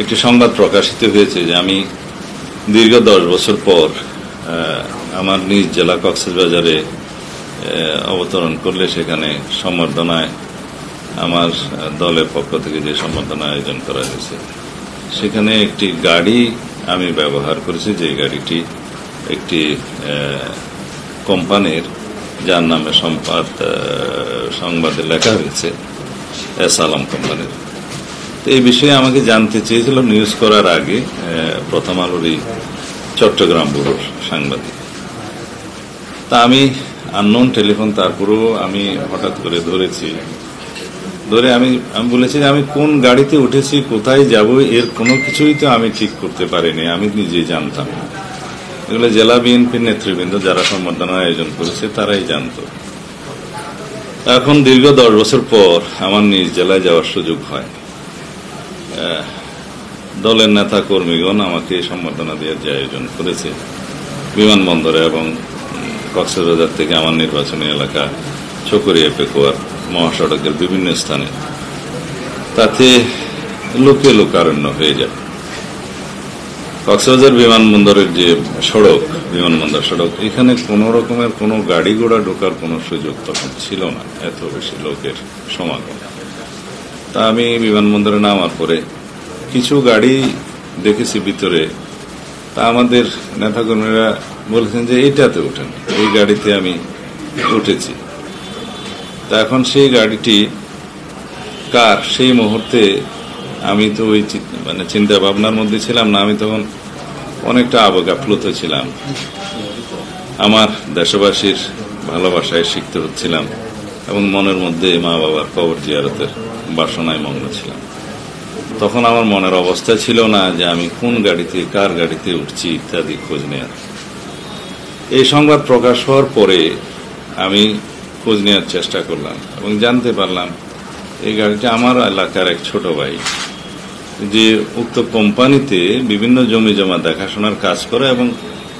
একটি সংবাদ প্রকাশিত হয়েছে যে আমি দীর্ঘ 10 বছর পর আমার নিজ জেলা কক্সবাজারে অবতরণ করলে সেখানে সম্বর্ধনায় আমার দলের পক্ষ থেকে যে সম্বর্ধনা আয়োজন করা হয়েছে সেখানে একটি গাড়ি আমি ব্যবহার করেছি, যে গাড়িটি একটি কোম্পানির, যার নামে সংবাদে লেখা হয়েছে এস আলম কোম্পানির। তো এই বিষয়ে আমাকে জানতে চেয়েছিল নিউজ করার আগে প্রথম আলোরই চট্টগ্রাম ব্যুরোর সাংবাদিক। তা আমি আননোন টেলিফোন, তারপরেও আমি হঠাৎ করে ধরে আমি বলেছি যে আমি কোন গাড়িতে উঠেছি, কোথায় যাব, এর কোনো কিছুই তো আমি ঠিক করতে পারিনি, আমি নিজেই জানতাম না। এগুলো জেলা বিএনপির নেতৃবৃন্দ যারা সম্বর্ধনার আয়োজন করেছে তারাই জানত। এখন দীর্ঘ 10 বছর পর আমার নিজ জেলায় যাওয়ার সুযোগ হয়। দলের নেতা কর্মীগণ আমাকে সম্বর্ধনা দেওয়ার যে আয়োজন করেছে বিমানবন্দরে এবং কক্সবাজার থেকে আমার নির্বাচনী এলাকা চকরিয়া পেকুয়ার মহাসড়কের বিভিন্ন স্থানে, তাতে লোকে লোকারণ্য হয়ে যায়। কক্সবাজার বিমানবন্দরের যে বিমানবন্দর সড়ক, এখানে কোন রকমের কোনো গাড়ি ঘোড়া ঢোকার কোনো সুযোগ তখন ছিল না, এত বেশি লোকের সমাগম। তা আমি বিমানবন্দরে নামার পরে কিছু গাড়ি দেখেছি ভিতরে, তা আমাদের নেতাকর্মীরা বলেছেন যে এইটাতে ওঠেন, এই গাড়িতে আমি উঠেছি। তা এখন সেই গাড়িটি কার, সেই মুহূর্তে আমি তো ওই চিন্তা ভাবনার মধ্যে ছিলাম না। আমি তখন অনেকটা আবেগাপ্লুত ছিলাম, আমার দেশবাসীর ভালোবাসায় সিক্ত হচ্ছিলাম এবং মনের মধ্যে মা বাবার কবর জিয়ারতের বাসনায় মগ্ন ছিলাম। তখন আমার মনের অবস্থা ছিল না যে আমি কোন গাড়িতে, কার গাড়িতে উঠছি ইত্যাদি খোঁজ নেয়ার। এই সংবাদ প্রকাশ হওয়ার পরে আমি খোঁজ নেওয়ার চেষ্টা করলাম এবং জানতে পারলাম এই গাড়িটা আমার এলাকার এক ছোট ভাই, যে উক্ত কোম্পানিতে বিভিন্ন জমি জমা দেখাশোনার কাজ করে এবং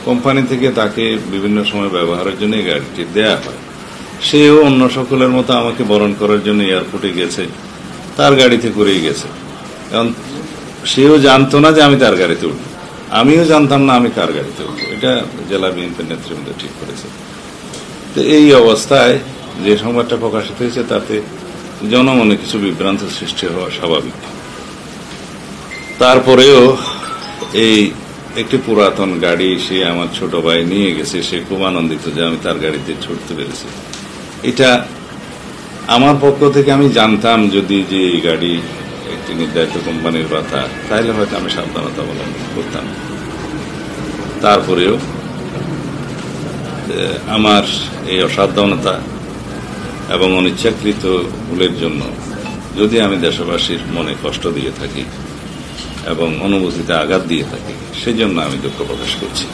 কোম্পানি থেকে তাকে বিভিন্ন সময় ব্যবহারের জন্য এই গাড়িটি দেয়া হয়। সেও অন্য সকলের মতো আমাকে বরণ করার জন্য এয়ারপোর্টে গেছে, তার গাড়িতে করেই গেছে। কারণ সেও জানতো না যে আমি তার গাড়িতে উঠব, আমিও জানতাম না আমি কার গাড়িতে উঠব। এটা জেলা বিএনপির নেতৃবৃন্দ ঠিক করেছে। তো এই অবস্থায় যে সংবাদটা প্রকাশিত হয়েছে তাতে জনমনে কিছু বিভ্রান্ত সৃষ্টি হওয়া স্বাভাবিক। তারপরেও এই একটি পুরাতন গাড়ি সে আমার ছোট ভাই নিয়ে গেছে, সে খুব আনন্দিত যে আমি তার গাড়িতে ছুটতে পেরেছি। এটা আমার পক্ষ থেকে আমি জানতাম যদি যে এই গাড়ি একটি নির্ধারিত কোম্পানির কথা, তাহলে হয়তো আমি সাবধানতা অবলম্বন করতাম। তারপরেও আমার এই অসাবধানতা এবং অনিচ্ছাকৃত ভুলের জন্য যদি আমি দেশবাসীর মনে কষ্ট দিয়ে থাকি এবং অনুভূতিতে আঘাত দিয়ে থাকি, সেজন্য আমি দুঃখ প্রকাশ করছি।